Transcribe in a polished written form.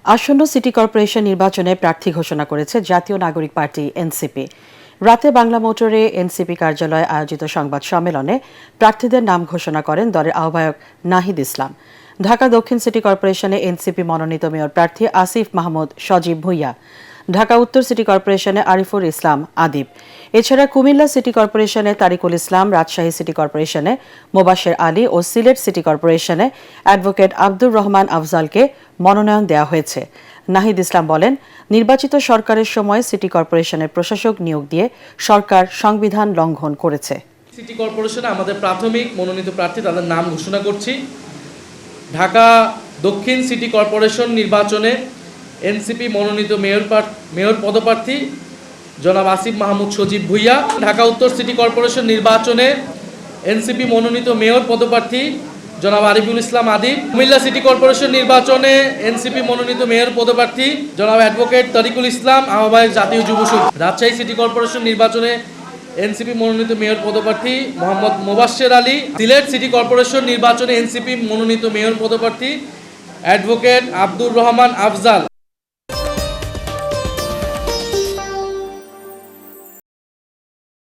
আসন্ন city corporation নির্বাচনে প্রার্থী ঘোষণা করেছে জাতীয় নাগরিক পার্টি এনসিপি। রাতে বাংলা মোটরে এনসিপি কার্যালয়ে আয়োজিত সংবাদ সম্মেলনে প্রার্থীদের নাম ঘোষণা করেন দলের আহ্বায়ক নাহিদ ইসলাম। ঢাকা দক্ষিণ সিটি কর্পোরেশনে এনসিপি মনোনীত মেয়র প্রার্থী আসিফ মাহমুদ সজীব ভুঁইয়া, ঢাকা উত্তর সিটি কর্পোরেশনে আরিফুল ইসলাম আদিব। এছাড়া কুমিল্লা সিটি কর্পোরেশনে তারিকুল ইসলাম, রাজশাহী সিটি কর্পোরেশনে মোবাশের আলী ও সিলেট সিটি কর্পোরেশনে অ্যাডভোকেট আব্দুর রহমান আফজালকে মনোনয়ন দেওয়া হয়েছে। নাহিদ ইসলাম বলেন, নির্বাচিত সরকারের সময় সিটি কর্পোরেশনের প্রশাসক নিয়োগ দিয়ে সরকার সংবিধান লঙ্ঘন করেছে। সিটি কর্পোরেশনে আমাদের প্রাথমিক মনোনীত প্রার্থী তাদের নাম ঘোষণা করছি। ঢাকা দক্ষিণ সিটি কর্পোরেশন নির্বাচনে এনসিপি মনোনীত মেয়র পদপ্রার্থী জনাব আসিফ মাহমুদ সজীব ভুঁইয়া। ঢাকা উত্তর সিটি কর্পোরেশন নির্বাচনে এনসিপি মনোনীত মেয়র পদপ্রার্থী জনাব আরিফুল ইসলাম আদিব। কুমিল্লা সিটি কর্পোরেশন নির্বাচনে এনসিপি মনোনীত মেয়র পদপ্রার্থী জনাব অ্যাডভোকেট তারিকুল ইসলাম, আহ্বায়ক জাতীয় যুব শক্তি। রাজশাহী সিটি কর্পোরেশন নির্বাচনে এনসিপি মনোনীত মেয়র পদপ্রার্থী মোহাম্মদ মোবাশের আলী। সিলেট সিটি কর্পোরেশন নির্বাচনে এনসিপি মনোনীত মেয়র পদপ্রার্থী অ্যাডভোকেট আব্দুর রহমান আফজাল।